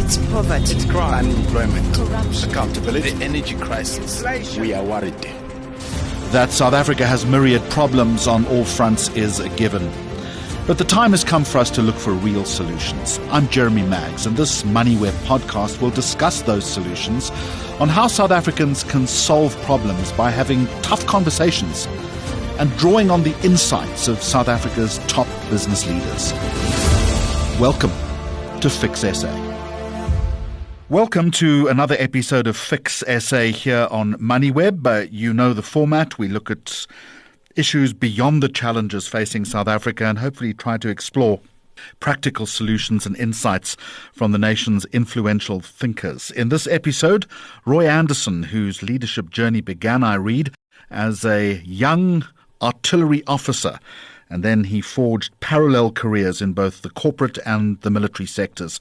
It's poverty. It's crime. Unemployment. Corruption. Accountability. The energy crisis. Inflation. We are worried. That South Africa has myriad problems on all fronts is a given. But the time has come for us to look for real solutions. I'm Jeremy Maggs, and this Moneyweb podcast will discuss those solutions on how South Africans can solve problems by having tough conversations and drawing on the insights of South Africa's top business leaders. Welcome to Fix SA. Welcome to another episode of Fix SA here on Moneyweb. You know the format. We look at issues beyond the challenges facing South Africa and hopefully try to explore practical solutions and insights from the nation's influential thinkers. In this episode, Roy Anderson, whose leadership journey began, I read, as a young artillery officer, and then he forged parallel careers in both the corporate and the military sectors.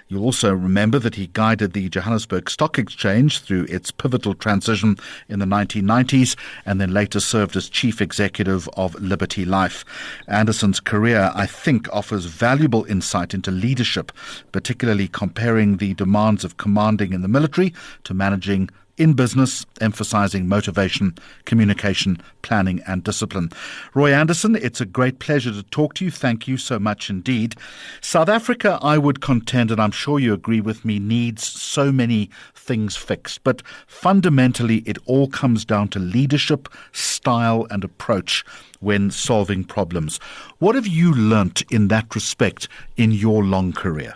You'll also remember that he guided the Johannesburg Stock Exchange through its pivotal transition in the 1990s and then later served as chief executive of Liberty Life. Anderson's career, I think, offers valuable insight into leadership, particularly comparing the demands of commanding in the military to managing in business, emphasizing motivation, communication, planning and discipline. Roy Anderson, it's a great pleasure to talk to you. Thank you so much indeed. South Africa, I would contend, and I'm sure you agree with me, needs so many things fixed. But fundamentally, it all comes down to leadership, style and approach when solving problems. What have you learnt in that respect in your long career?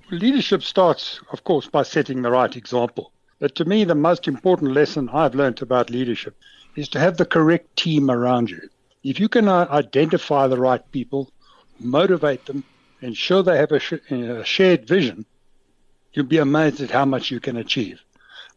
Leadership starts, of course, by setting the right example. But to me, the most important lesson I've learned about leadership is to have the correct team around you. If you can identify the right people, motivate them, ensure they have a shared vision, you'll be amazed at how much you can achieve.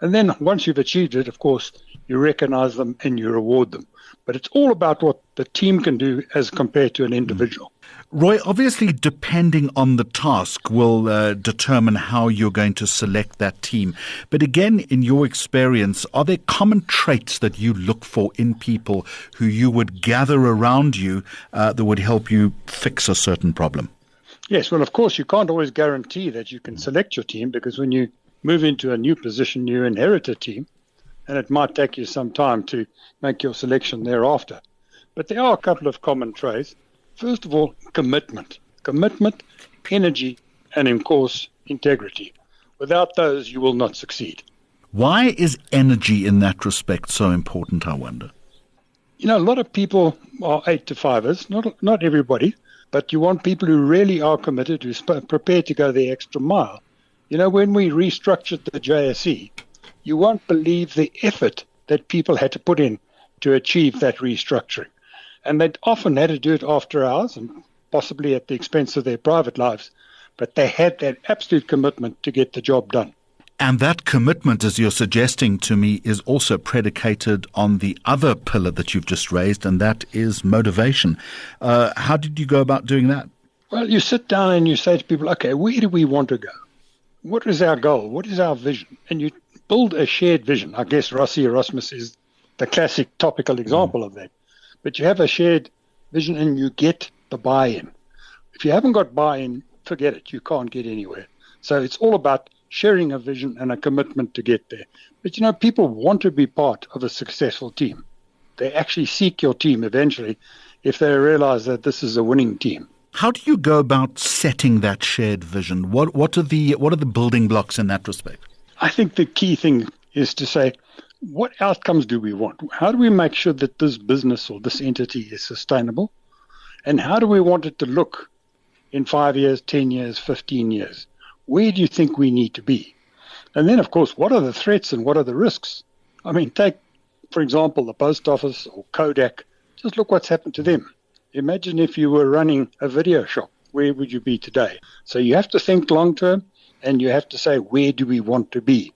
And then once you've achieved it, of course, you recognize them and you reward them. But it's all about what the team can do as compared to an individual. Roy, obviously, depending on the task will determine how you're going to select that team. But again, in your experience, are there common traits that you look for in people who you would gather around you that would help you fix a certain problem? Yes, well, of course, you can't always guarantee that you can select your team because when you move into a new position, you inherit a team, and it might take you some time to make your selection thereafter. But there are a couple of common traits. First of all, commitment. Commitment, energy, and, of course, integrity. Without those, you will not succeed. Why is energy in that respect so important, I wonder? You know, a lot of people are 8-to-5ers, not everybody, but you want people who really are committed, who's prepared to go the extra mile. You know, when we restructured the JSE, you won't believe the effort that people had to put in to achieve that restructuring. And they'd often had to do it after hours and possibly at the expense of their private lives. But they had that absolute commitment to get the job done. And that commitment, as you're suggesting to me, is also predicated on the other pillar that you've just raised, and that is motivation. How did you go about doing that? Well, you sit down and you say to people, okay, where do we want to go? What is our goal? What is our vision? And you build a shared vision. I guess Rossi Erasmus is the classic topical example of that. But you have a shared vision and you get the buy-in. If you haven't got buy-in, forget it. You can't get anywhere. So it's all about sharing a vision and a commitment to get there. But, you know, people want to be part of a successful team. They actually seek your team eventually if they realize that this is a winning team. How do you go about setting that shared vision? What are the building blocks in that respect? I think the key thing is to say, what outcomes do we want? How do we make sure that this business or this entity is sustainable? And how do we want it to look in 5 years, 10 years, 15 years? Where do you think we need to be? And then, of course, what are the threats and what are the risks? I mean, take, for example, the post office or Kodak. Just look what's happened to them. Imagine if you were running a video shop. Where would you be today? So you have to think long term and you have to say, where do we want to be?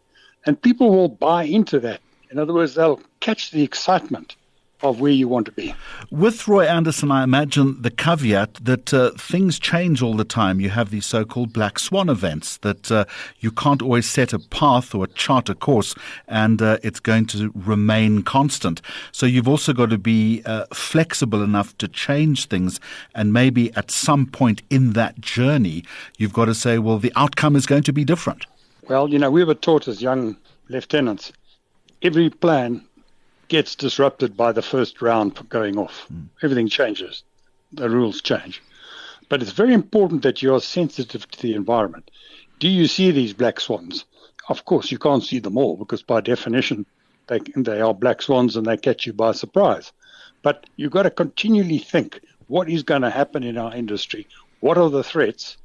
And people will buy into that. In other words, they'll catch the excitement of where you want to be. With Roy Anderson, I imagine the caveat that things change all the time. You have these so-called black swan events that you can't always set a path or chart a course and it's going to remain constant. So you've also got to be flexible enough to change things, and maybe at some point in that journey, you've got to say, well, the outcome is going to be different. Well, we were taught as young lieutenants, every plan gets disrupted by the first round going off. Everything changes. The rules change. But it's very important that you are sensitive to the environment. Do you see these black swans? Of course, you can't see them all because by definition, they are black swans and they catch you by surprise. But you've got to continually think, what is going to happen in our industry? What are the threats?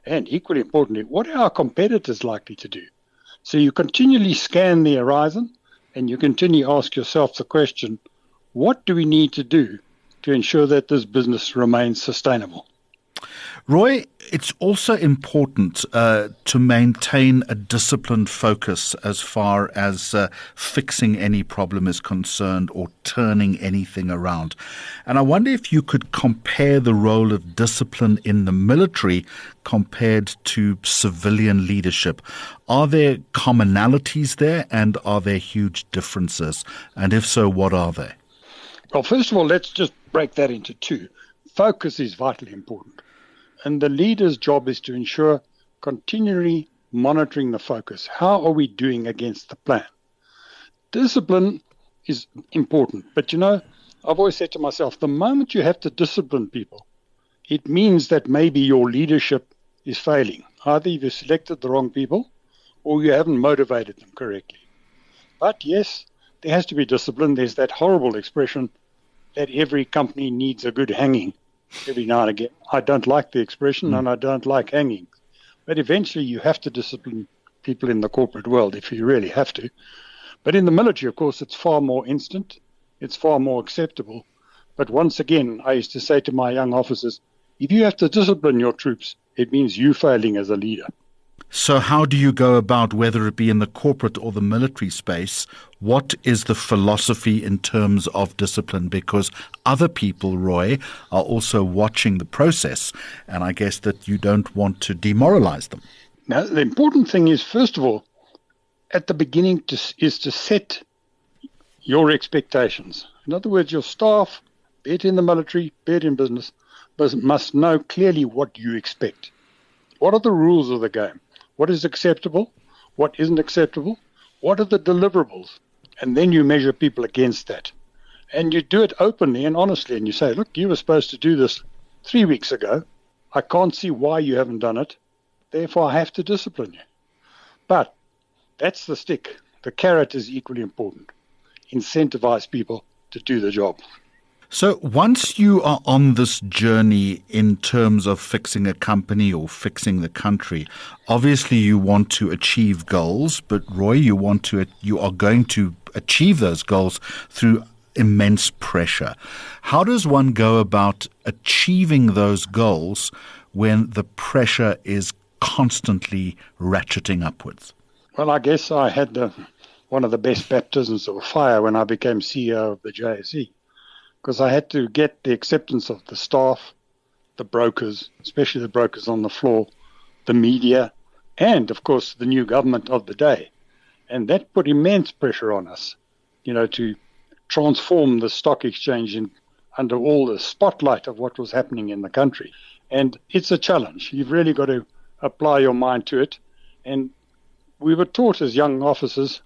And equally importantly, what are our competitors likely to do? So you continually scan the horizon and you continue to ask yourself the question, what do we need to do to ensure that this business remains sustainable? Roy, it's also important to maintain a disciplined focus as far as fixing any problem is concerned or turning anything around. And I wonder if you could compare the role of discipline in the military compared to civilian leadership. Are there commonalities there and are there huge differences? And if so, what are they? Well, first of all, let's just break that into two. Focus is vitally important. And the leader's job is to ensure continually monitoring the focus. How are we doing against the plan? Discipline is important. But, I've always said to myself, the moment you have to discipline people, it means that maybe your leadership is failing. Either you've selected the wrong people or you haven't motivated them correctly. But yes, there has to be discipline. There's that horrible expression that every company needs a good hanging. Every now and again. I don't like the expression and I don't like hanging. But eventually you have to discipline people in the corporate world if you really have to. But in the military, of course, it's far more instant. It's far more acceptable. But once again, I used to say to my young officers, if you have to discipline your troops, it means you failing as a leader. So how do you go about, whether it be in the corporate or the military space, what is the philosophy in terms of discipline? Because other people, Roy, are also watching the process, and I guess that you don't want to demoralize them. Now, the important thing is, first of all, at the beginning is to set your expectations. In other words, your staff, be it in the military, be it in business, must know clearly what you expect. What are the rules of the game? What is acceptable? What isn't acceptable? What are the deliverables? And then you measure people against that. And you do it openly and honestly. And you say, look, you were supposed to do this 3 weeks ago. I can't see why you haven't done it. Therefore, I have to discipline you. But that's the stick. The carrot is equally important. Incentivize people to do the job. So once you are on this journey in terms of fixing a company or fixing the country, obviously you want to achieve goals, but Roy, you are going to achieve those goals through immense pressure. How does one go about achieving those goals when the pressure is constantly ratcheting upwards? Well, I guess I had one of the best baptisms of fire when I became CEO of the JSE. Because I had to get the acceptance of the staff, the brokers, especially the brokers on the floor, the media, and, of course, the new government of the day. And that put immense pressure on us, to transform the stock exchange under all the spotlight of what was happening in the country. And it's a challenge. You've really got to apply your mind to it. And we were taught as young officers,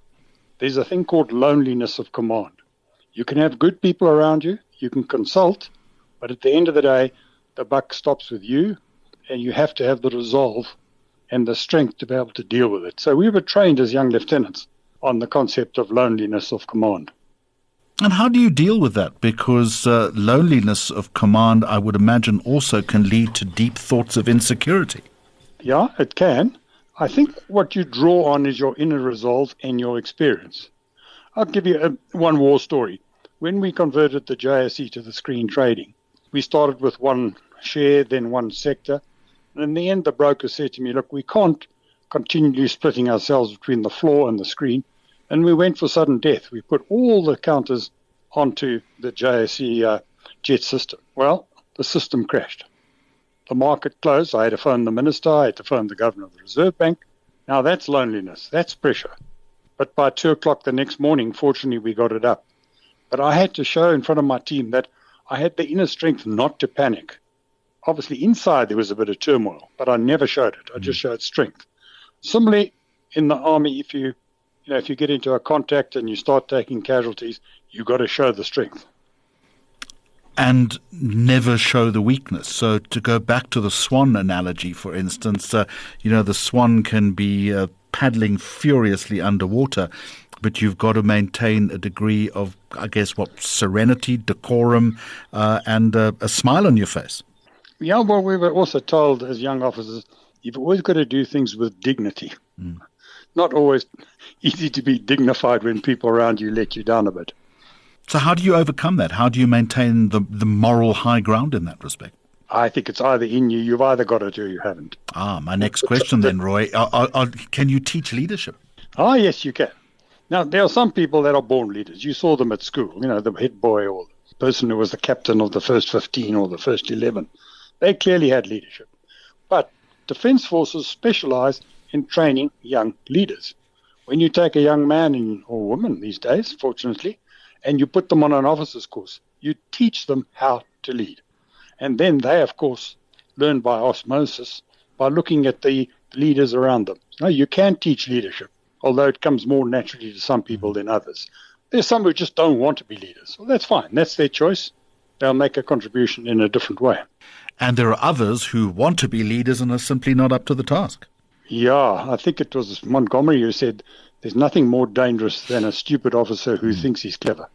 there's a thing called loneliness of command. You can have good people around you, you can consult, but at the end of the day, the buck stops with you, and you have to have the resolve and the strength to be able to deal with it. So we were trained as young lieutenants on the concept of loneliness of command. And how do you deal with that? Because loneliness of command, I would imagine, also can lead to deep thoughts of insecurity. Yeah, it can. I think what you draw on is your inner resolve and your experience. I'll give you one war story. When we converted the JSE to the screen trading, we started with one share, then one sector. And in the end, the broker said to me, look, we can't continually splitting ourselves between the floor and the screen. And we went for sudden death. We put all the counters onto the JSE jet system. Well, the system crashed. The market closed. I had to phone the minister. I had to phone the governor of the Reserve Bank. Now that's loneliness. That's pressure. But by 2 o'clock the next morning, fortunately, we got it up. But I had to show in front of my team that I had the inner strength not to panic. Obviously, inside there was a bit of turmoil, but I never showed it. I just showed strength. Similarly, in the army, if you get into a contact and you start taking casualties, you've got to show the strength. And never show the weakness. So to go back to the swan analogy, for instance, the swan can be paddling furiously underwater, but you've got to maintain a degree of, I guess, serenity, decorum, and a smile on your face. Yeah, well, we were also told as young officers, you've always got to do things with dignity. Not always easy to be dignified when people around you let you down a bit. So how do you overcome that? How do you maintain the moral high ground in that respect? I think it's either in you. You've either got it or you haven't. My next question then, Roy. Can you teach leadership? Yes, you can. Now, there are some people that are born leaders. You saw them at school, the head boy or the person who was the captain of the first 15 or the first 11. They clearly had leadership. But defense forces specialize in training young leaders. When you take a young man or woman these days, fortunately, and you put them on an officer's course, you teach them how to lead. And then they, of course, learn by osmosis, by looking at the leaders around them. Now, you can teach leadership, although it comes more naturally to some people than others. There's some who just don't want to be leaders. Well, that's fine. That's their choice. They'll make a contribution in a different way. And there are others who want to be leaders and are simply not up to the task. Yeah, I think it was Montgomery who said there's nothing more dangerous than a stupid officer who thinks he's clever.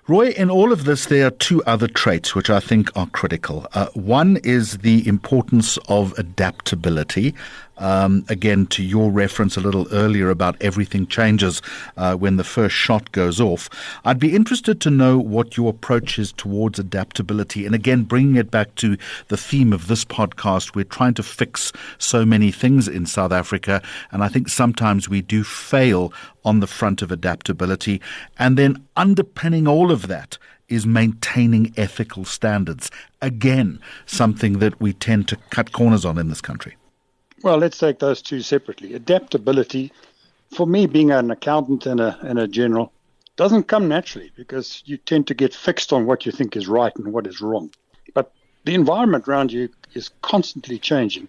Roy, in all of this, there are two other traits which I think are critical. One is the importance of adaptability. Again, to your reference a little earlier about everything changes when the first shot goes off. I'd be interested to know what your approach is towards adaptability. And again, bringing it back to the theme of this podcast, we're trying to fix so many things in South Africa. And I think sometimes we do fail on the front of adaptability. And then underpinning all of that is maintaining ethical standards. Again, something that we tend to cut corners on in this country. Well, let's take those two separately. Adaptability, for me, being an accountant and a general, doesn't come naturally because you tend to get fixed on what you think is right and what is wrong. But the environment around you is constantly changing.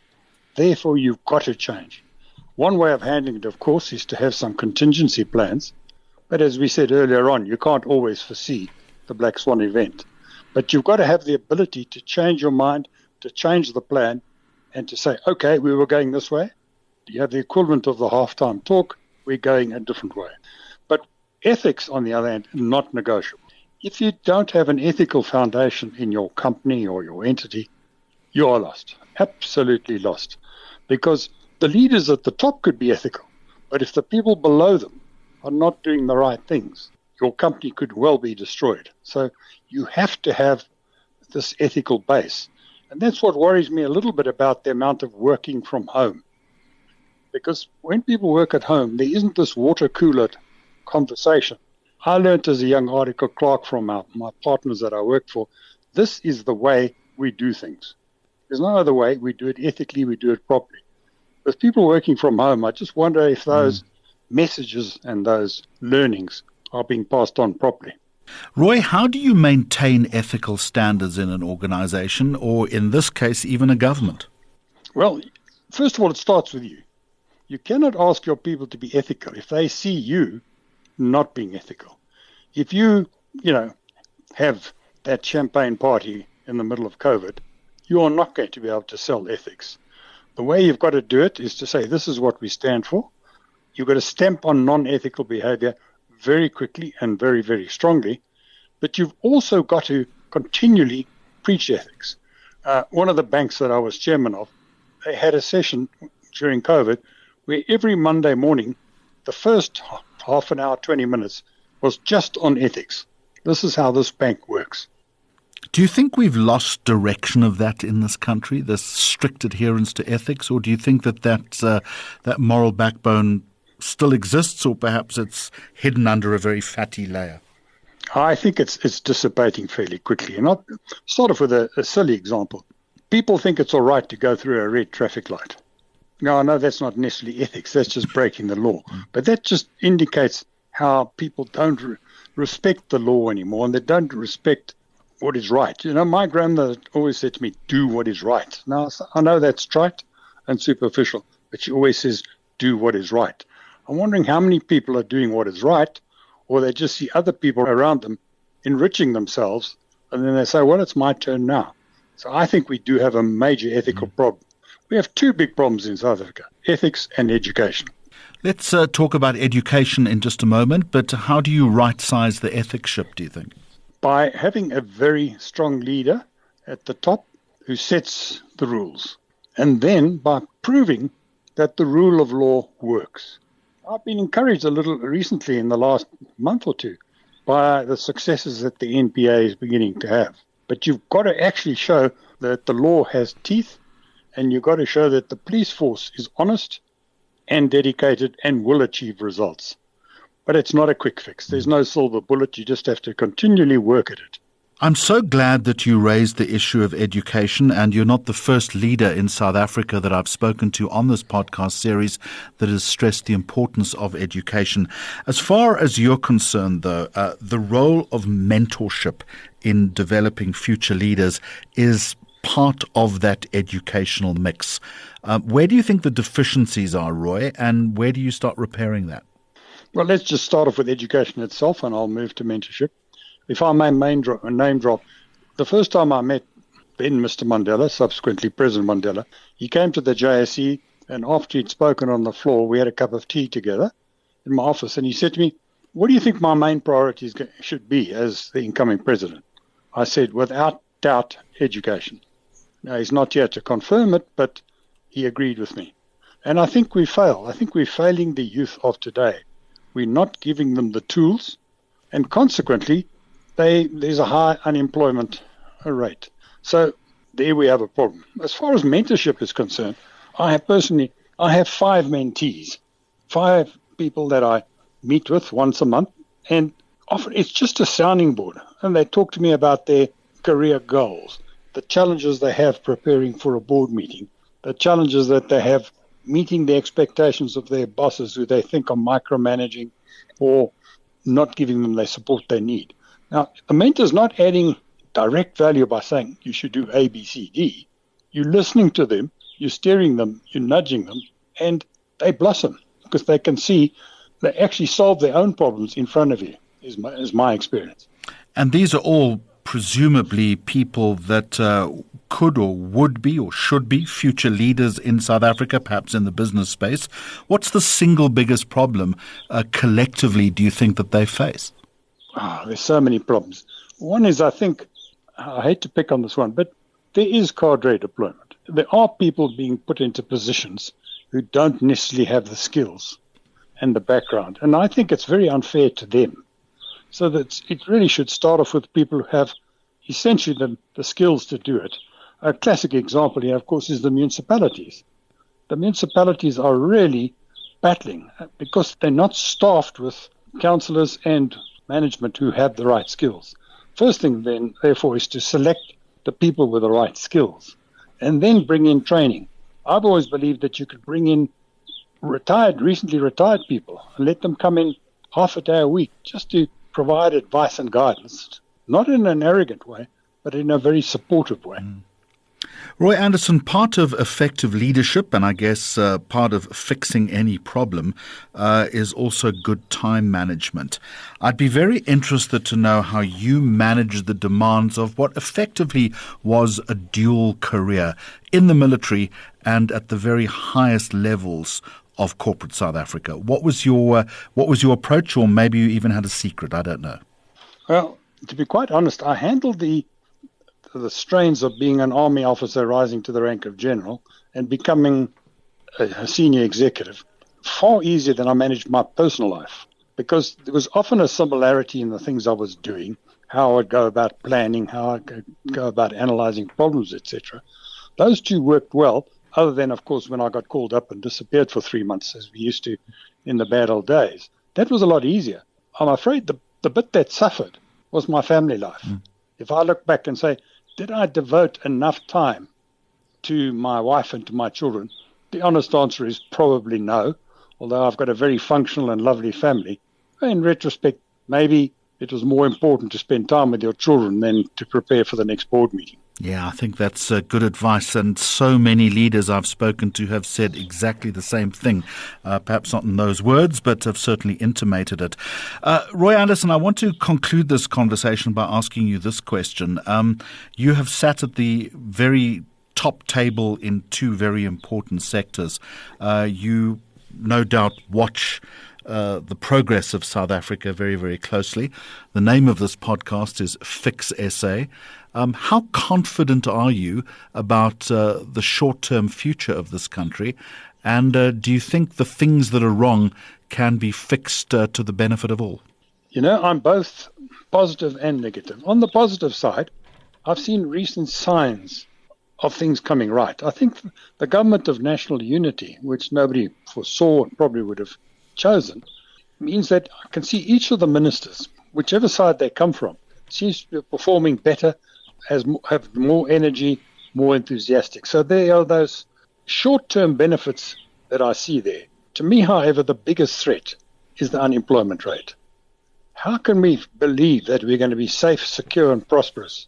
Therefore, you've got to change. One way of handling it, of course, is to have some contingency plans. But as we said earlier on, you can't always foresee the black swan event. But you've got to have the ability to change your mind, to change the plan, and to say, okay, we were going this way. You have the equivalent of the halftime talk. We're going a different way. But ethics, on the other hand, not negotiable. If you don't have an ethical foundation in your company or your entity, you are lost, absolutely lost. Because the leaders at the top could be ethical, but if the people below them are not doing the right things, your company could well be destroyed. So you have to have this ethical base. And that's what worries me a little bit about the amount of working from home. Because when people work at home, there isn't this water cooler conversation. I learned as a young article clerk from my partners that I work for, this is the way we do things. There's no other way. We do it ethically. We do it properly. With people working from home, I just wonder if those messages and those learnings are being passed on properly. Roy, how do you maintain ethical standards in an organization, or in this case, even a government? Well, first of all, it starts with you. You cannot ask your people to be ethical if they see you not being ethical. If you have that champagne party in the middle of COVID, you are not going to be able to sell ethics. The way you've got to do it is to say, this is what we stand for. You've got to stamp on non-ethical behavior very quickly and very, very strongly. But you've also got to continually preach ethics. One of the banks that I was chairman of, they had a session during COVID where every Monday morning, the first half an hour, 20 minutes, was just on ethics. This is how this bank works. Do you think we've lost direction of that in this country, this strict adherence to ethics, or do you think that moral backbone still exists, or perhaps it's hidden under a very fatty layer? I think it's dissipating fairly quickly. And I'll start off with a silly example. People think it's all right to go through a red traffic light. Now, I know that's not necessarily ethics, that's just breaking the law. But that just indicates how people don't respect the law anymore, and they don't respect what is right. My grandmother always said to me, do what is right. Now, I know that's trite and superficial, but she always says, do what is right. I'm wondering how many people are doing what is right, or they just see other people around them enriching themselves, and then they say, well, it's my turn now. So I think we do have a major ethical problem. We have two big problems in South Africa, ethics and education. Let's talk about education in just a moment, but how do you right-size the ethics ship, do you think? By having a very strong leader at the top who sets the rules, and then by proving that the rule of law works. I've been encouraged a little recently in the last month or two by the successes that the NPA is beginning to have. But you've got to actually show that the law has teeth, and you've got to show that the police force is honest and dedicated and will achieve results. But it's not a quick fix. There's no silver bullet. You just have to continually work at it. I'm so glad that you raised the issue of education, and you're not the first leader in South Africa that I've spoken to on this podcast series that has stressed the importance of education. As far as you're concerned, though, the role of mentorship in developing future leaders is part of that educational mix. Where do you think the deficiencies are, Roy, and where do you start repairing that? Well, let's just start off with education itself, and I'll move to mentorship. If I may name drop, the first time I met then Mr. Mandela, subsequently President Mandela, he came to the JSE, and after he'd spoken on the floor, we had a cup of tea together in my office, and he said to me, what do you think my main priorities should be as the incoming president? I said, without doubt, education. Now, he's not here to confirm it, but he agreed with me. And I think we fail. I think we're failing the youth of today. We're not giving them the tools, and consequently, there's a high unemployment rate. So there we have a problem. As far as mentorship is concerned, I have 5 mentees, 5 people that I meet with once a month, and often it's just a sounding board. And they talk to me about their career goals, the challenges they have preparing for a board meeting, the challenges that they have meeting the expectations of their bosses who they think are micromanaging or not giving them the support they need. Now, the mentor's not adding direct value by saying you should do A, B, C, D. You're listening to them, you're steering them, you're nudging them, and they blossom because they can see they actually solve their own problems in front of you, is my experience. And these are all presumably people that could or would be or should be future leaders in South Africa, perhaps in the business space. What's the single biggest problem collectively do you think that they face? There's so many problems. One is, I think, I hate to pick on this one, but there is cadre deployment. There are people being put into positions who don't necessarily have the skills and the background. And I think it's very unfair to them. So that it really should start off with people who have essentially the skills to do it. A classic example here, of course, is the municipalities. The municipalities are really battling because they're not staffed with councillors and management who have the right skills. First thing then, therefore, is to select the people with the right skills and then bring in training. I've always believed that you could bring in recently retired people and let them come in half a day a week just to provide advice and guidance, not in an arrogant way, but in a very supportive way. Roy Anderson, part of effective leadership, and I guess part of fixing any problem, is also good time management. I'd be very interested to know how you manage the demands of what effectively was a dual career in the military and at the very highest levels of corporate South Africa. What was your approach, or maybe you even had a secret? I don't know. Well, to be quite honest, I handled the strains of being an army officer rising to the rank of general and becoming a senior executive far easier than I managed my personal life, because there was often a similarity in the things I was doing, how I would go about planning, how I could go about analyzing problems, etc. Those two worked well, other than, of course, when I got called up and disappeared for 3 months, as we used to in the bad old days. That was a lot easier. I'm afraid the bit that suffered was my family life. If I look back and say, did I devote enough time to my wife and to my children? The honest answer is probably no, although I've got a very functional and lovely family. In retrospect, maybe it was more important to spend time with your children than to prepare for the next board meeting. Yeah, I think that's good advice, and so many leaders I've spoken to have said exactly the same thing, perhaps not in those words, but have certainly intimated it. Roy Anderson, I want to conclude this conversation by asking you this question. You have sat at the very top table in two very important sectors. You no doubt watch the progress of South Africa very, very closely. The name of this podcast is Fix SA. How confident are you about the short-term future of this country? And do you think the things that are wrong can be fixed to the benefit of all? I'm both positive and negative. On the positive side, I've seen recent signs of things coming right. I think the government of national unity, which nobody foresaw and probably would have chosen, means that I can see each of the ministers, whichever side they come from, seems to be performing better, have more energy, more enthusiastic. So there are those short-term benefits that I see there. To me, however, the biggest threat is the unemployment rate. How can we believe that we're going to be safe, secure, and prosperous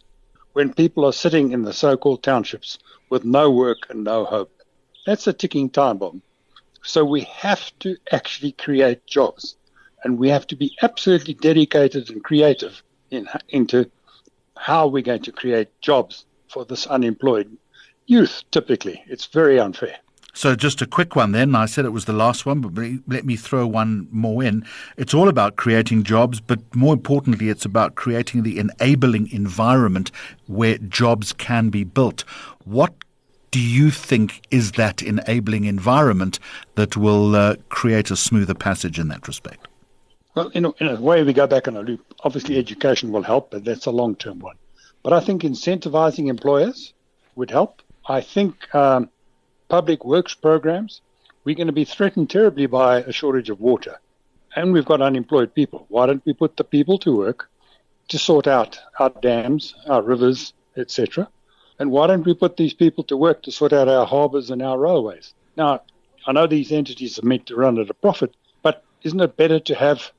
when people are sitting in the so-called townships with no work and no hope? That's a ticking time bomb. So we have to actually create jobs, and we have to be absolutely dedicated and creative into how we're going to create jobs for this unemployed youth, typically. It's very unfair. So just a quick one then. I said it was the last one, but let me throw one more in. It's all about creating jobs, but more importantly, it's about creating the enabling environment where jobs can be built. What do you think is that enabling environment that will create a smoother passage in that respect? Well, in a way, we go back on a loop. Obviously, education will help, but that's a long-term one. But I think incentivizing employers would help. I think public works programs, we're going to be threatened terribly by a shortage of water. And we've got unemployed people. Why don't we put the people to work to sort out our dams, our rivers, etc.? And why don't we put these people to work to sort out our harbors and our railways? Now, I know these entities are meant to run at a profit, but isn't it better to have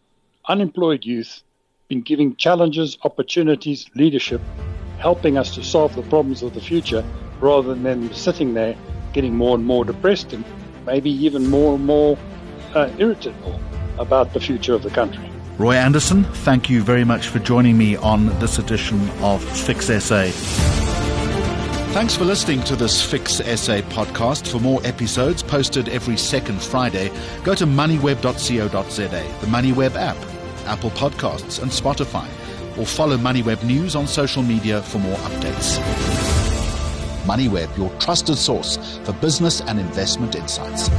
unemployed youth been giving challenges, opportunities, leadership, helping us to solve the problems of the future, rather than them sitting there getting more and more depressed and maybe even more and more irritable about the future of the country? Roy Anderson, thank you very much for joining me on this edition of Fix SA. Thanks for listening to this Fix SA podcast. For more episodes posted every second Friday, go to moneyweb.co.za, the Moneyweb app, Apple Podcasts and Spotify, or follow Moneyweb News on social media for more updates. Moneyweb, your trusted source for business and investment insights.